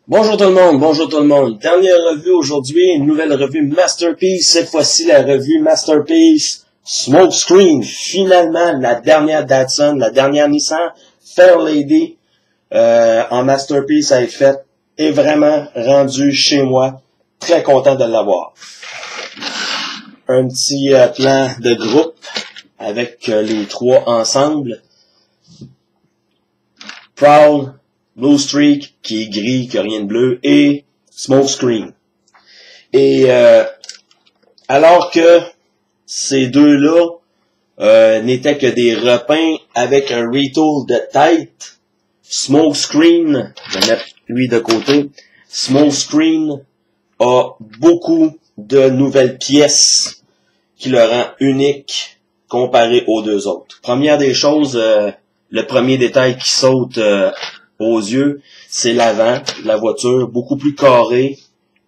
Bonjour tout le monde, bonjour tout le monde. Dernière revue aujourd'hui, une nouvelle revue Masterpiece. Cette fois-ci, la revue Masterpiece Smokescreen. Finalement, la dernière Datsun, la dernière Nissan Fairlady en Masterpiece a été faite et vraiment rendue chez moi. Très content de l'avoir. Un petit plan de groupe avec les trois ensemble. Proud, Blue Streak, qui est gris, qui n'a rien de bleu, et Smokescreen. Et alors que ces deux-là n'étaient que des repeints avec un retool de tête, Smokescreen, je vais mettre lui de côté, Smokescreen a beaucoup de nouvelles pièces qui le rend unique comparé aux deux autres. Première des choses, le premier détail qui saute aux yeux, c'est l'avant de la voiture, beaucoup plus carré,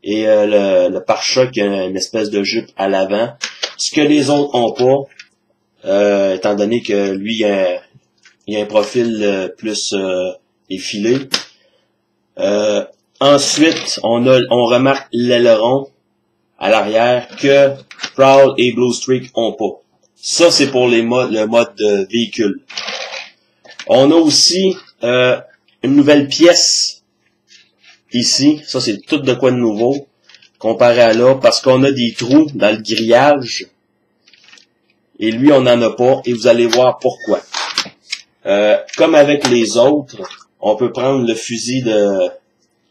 et le pare-choc a une espèce de jupe à l'avant, ce que les autres ont pas, étant donné que lui, il a un profil plus effilé. Ensuite, on remarque l'aileron à l'arrière que Proud et Blue Streak ont pas. Ça, c'est pour le mode de véhicule. On a aussi une nouvelle pièce ici. Ça, c'est tout de quoi de nouveau comparé à là, parce qu'on a des trous dans le grillage et lui, on n'en a pas, et vous allez voir pourquoi. Comme avec les autres, on peut prendre le fusil de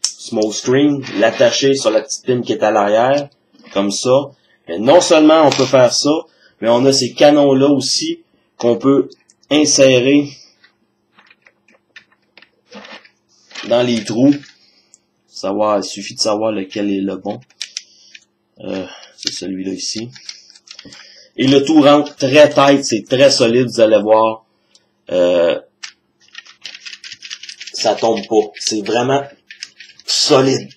Smokescreen, l'attacher sur la petite pine qui est à l'arrière, comme ça. Et non seulement on peut faire ça, mais on a ces canons-là aussi qu'on peut insérer dans les trous. Il suffit de savoir lequel est le bon. C'est celui-là ici. Et le tout rentre très tight, c'est très solide, vous allez voir. Ça tombe pas. C'est vraiment solide.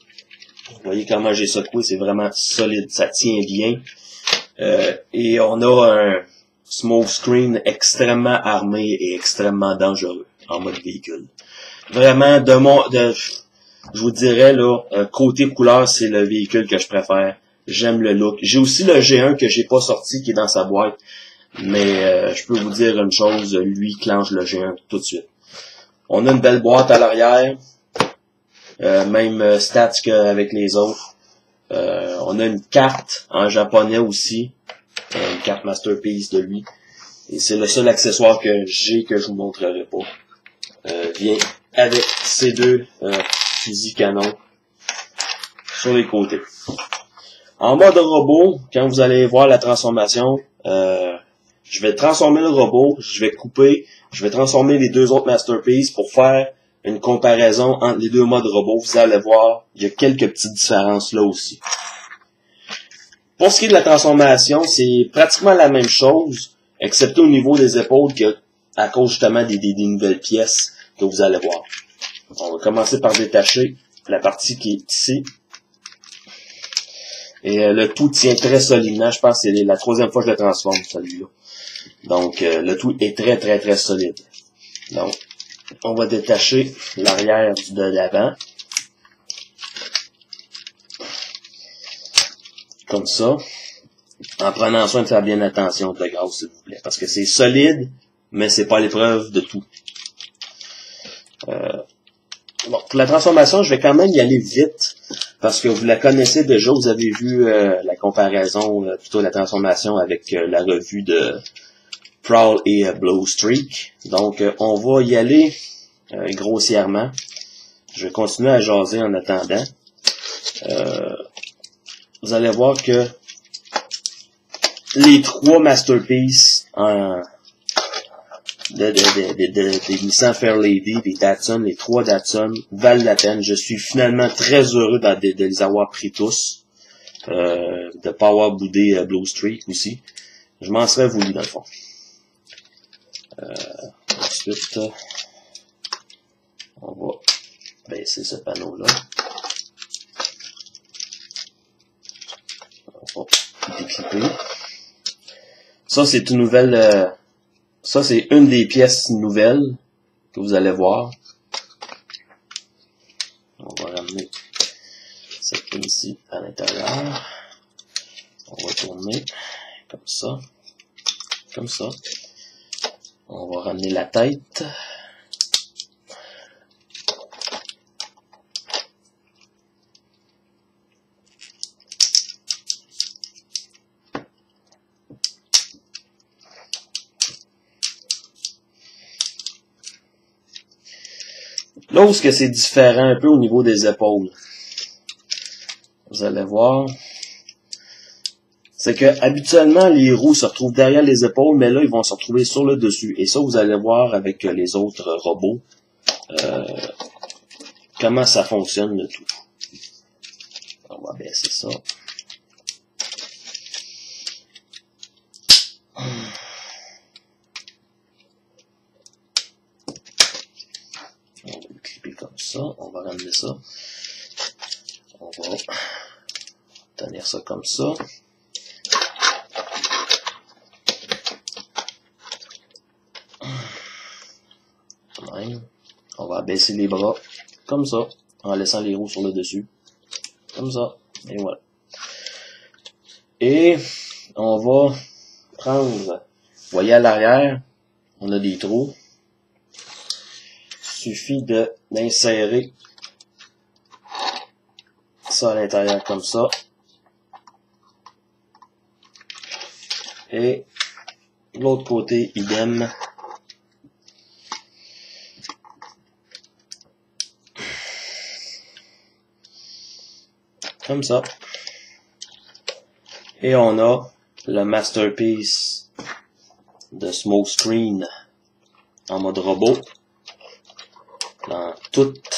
Vous voyez comment j'ai secoué, c'est vraiment solide. Ça tient bien. Et on a un Smokescreen extrêmement armé et extrêmement dangereux en mode véhicule. Vraiment, je vous dirais, là, côté couleur, c'est le véhicule que je préfère. J'aime le look. J'ai aussi le G1 que j'ai pas sorti, qui est dans sa boîte. Mais je peux vous dire une chose, lui clenche le G1 tout de suite. On a une belle boîte à l'arrière. Même stats qu'avec les autres. On a une carte en japonais aussi. Une carte Masterpiece de lui. Et c'est le seul accessoire que j'ai que je vous montrerai pas. Vient avec ces deux fusils canons sur les côtés. En mode robot, quand vous allez voir la transformation, je vais transformer le robot, je vais couper, je vais transformer les deux autres Masterpiece pour faire une comparaison entre les deux modes robot. Vous allez voir, il y a quelques petites différences là aussi. Pour ce qui est de la transformation, c'est pratiquement la même chose, excepté au niveau des épaules, à cause justement des nouvelles pièces que vous allez voir. On va commencer par détacher la partie qui est ici. Et le tout tient très solidement. Je pense que c'est la troisième fois que je le transforme, celui-là. Donc, le tout est très, très, très solide. Donc, on va détacher l'arrière de l'avant. Comme ça. En prenant soin de faire bien attention de gaz, s'il vous plaît. Parce que c'est solide, mais c'est pas l'épreuve de tout. Bon, pour la transformation, je vais quand même y aller vite. Parce que vous la connaissez déjà, vous avez vu la comparaison, plutôt la transformation avec la revue de Proud et Blue Streak. Donc, on va y aller grossièrement. Je vais continuer à jaser en attendant. Vous allez voir que les trois Masterpiece des Nissan Fairlady, des Datsun, les trois Datsun valent la peine. Je suis finalement très heureux de les avoir pris tous. De pas avoir boudé Blue Streak aussi. Je m'en serais voulu dans le fond. Ensuite, on va baisser ce panneau-là. On va déclipper. Ça, c'est une nouvelle... ça, c'est une des pièces nouvelles que vous allez voir. On va va ramener cette pin ici à l'intérieur. On va tourner comme ça. Comme ça. On va ramener la tête. Là où c'est différent un peu au niveau des épaules, vous allez voir, c'est que habituellement les roues se retrouvent derrière les épaules, mais là ils vont se retrouver sur le dessus. Et ça, vous allez voir avec les autres robots comment ça fonctionne le tout. On va baisser ça. On va le clipper comme ça. On va ramener ça. On va tenir ça comme ça. On va abaisser les bras comme ça, en laissant les roues sur le dessus. Comme ça. Et voilà. Et on va prendre, vous voyez à l'arrière, on a des trous. Il suffit d'insérer ça à l'intérieur comme ça. Et l'autre côté, idem. Comme ça. Et on a le masterpiece de Smokescreen en mode robot. Dans toute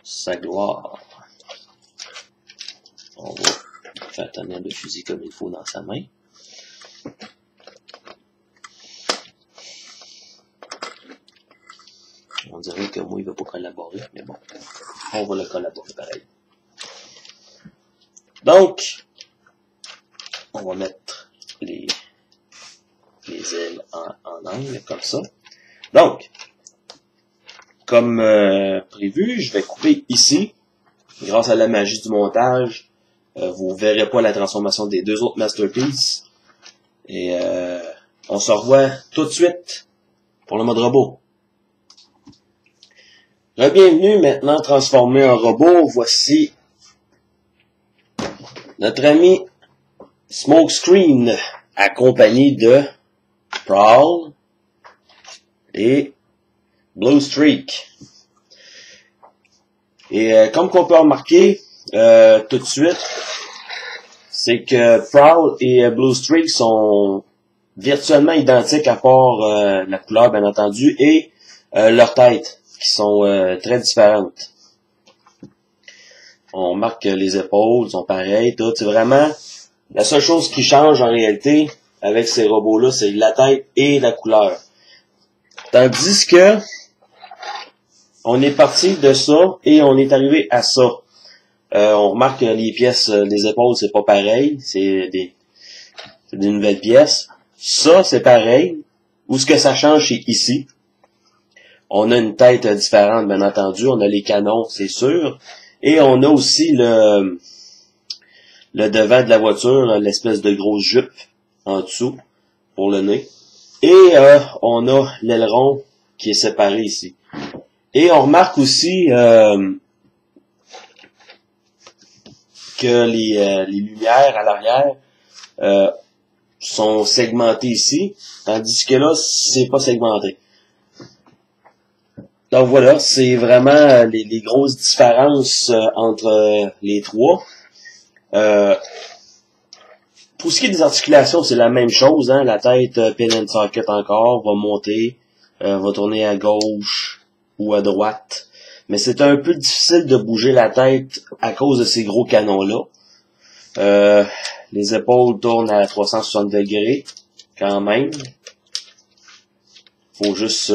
sa gloire. On va faire tenir le fusil comme il faut dans sa main. On dirait que moi il ne veut pas collaborer, mais bon, on va le collaborer pareil. Donc, on va mettre les ailes en angle, comme ça. Donc, comme prévu, je vais couper ici. Grâce à la magie du montage, vous ne verrez pas la transformation des deux autres masterpieces. Et on se revoit tout de suite pour le mode robot. Bienvenue maintenant transformé en robot. Voici notre ami Smokescreen, accompagné de Prowl et Blue Streak. Et comme qu'on peut remarquer tout de suite, c'est que Prowl et Blue Streak sont virtuellement identiques à part la couleur bien entendu et leur tête qui sont très différentes. On marque les épaules, sont pareilles, tout. C'est vraiment la seule chose qui change en réalité avec ces robots-là, c'est la tête et la couleur. Tandis que on est parti de ça et on est arrivé à ça. On remarque que les pièces, les épaules, c'est pas pareil, c'est des nouvelles pièces. Ça, c'est pareil. Où ce que ça change, c'est ici. On a une tête différente, bien entendu. On a les canons, c'est sûr. Et on a aussi le devant de la voiture, l'espèce de grosse jupe en dessous pour le nez. Et on a l'aileron qui est séparé ici. Et on remarque aussi que les lumières à l'arrière sont segmentées ici, tandis que là, c'est pas segmenté. Donc voilà, c'est vraiment les grosses différences entre les trois. Pour ce qui est des articulations, c'est la même chose. Hein? La tête pin and socket encore, va monter, va tourner à gauche ou à droite. Mais c'est un peu difficile de bouger la tête à cause de ces gros canons-là. Les épaules tournent à 360 degrés quand même. Faut juste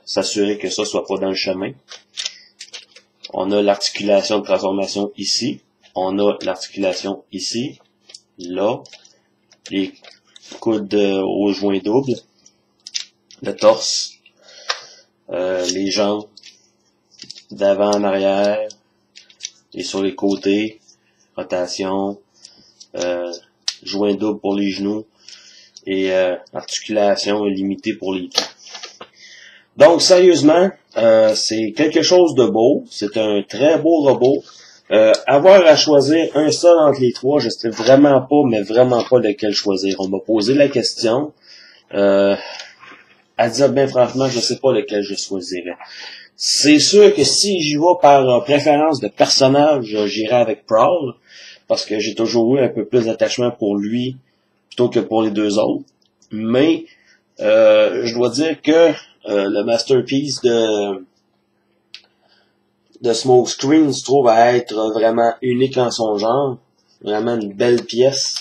s'assurer que ça soit pas dans le chemin. On a l'articulation de transformation ici. On a l'articulation ici. Là. Les coudes au joint double. Le torse. Les jambes. d'avant en arrière et sur les côtés, rotation, joint double pour les genoux et articulation limitée pour les pieds. Donc sérieusement, c'est quelque chose de beau, c'est un très beau robot. Avoir à choisir un seul entre les trois, je sais vraiment pas lequel choisir. On m'a posé la question. À dire bien franchement, je sais pas lequel je choisirais. C'est sûr que si j'y vais par préférence de personnage, j'irai avec Prowl, parce que j'ai toujours eu un peu plus d'attachement pour lui plutôt que pour les deux autres. Mais je dois dire que le masterpiece de Smokescreen se trouve à être vraiment unique en son genre. Vraiment une belle pièce.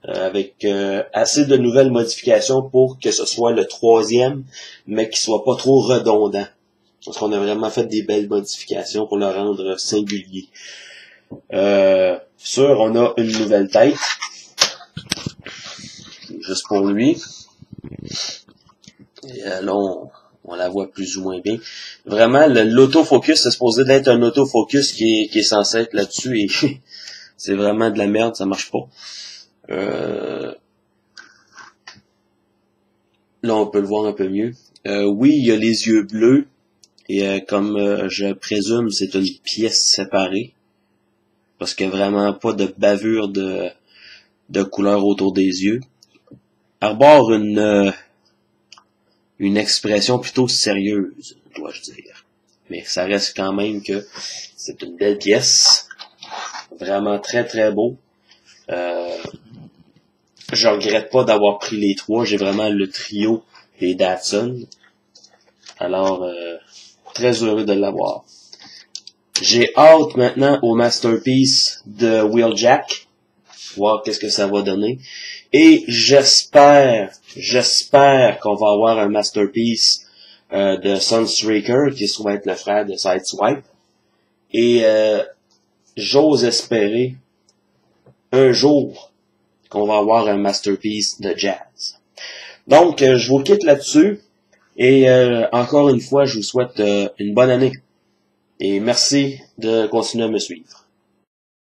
Avec assez de nouvelles modifications pour que ce soit le troisième, mais qu'il soit pas trop redondant. Parce qu'on a vraiment fait des belles modifications pour le rendre singulier. Sûr, on a une nouvelle tête. Juste pour lui. Et là, on la voit plus ou moins bien. Vraiment, l'autofocus, c'est supposé d'être un autofocus qui est censé être là-dessus et c'est vraiment de la merde, ça marche pas. Là, on peut le voir un peu mieux. Oui, il y a les yeux bleus. Et comme je présume, c'est une pièce séparée. Parce qu'il n'y a vraiment pas de bavure de couleur autour des yeux. Arbore une expression plutôt sérieuse, dois-je dire. Mais ça reste quand même que c'est une belle pièce. Vraiment très très beau. Je regrette pas d'avoir pris les trois. J'ai vraiment le trio des Datsun. Alors, très heureux de l'avoir. J'ai hâte maintenant au masterpiece de Wheeljack. Voir qu'est-ce que ça va donner. Et j'espère qu'on va avoir un masterpiece de Sunstreaker, qui se trouve être le frère de Sideswipe. Et j'ose espérer un jour qu'on va avoir un masterpiece de Jazz. Donc, je vous quitte là-dessus. Et encore une fois, je vous souhaite une bonne année. Et merci de continuer à me suivre.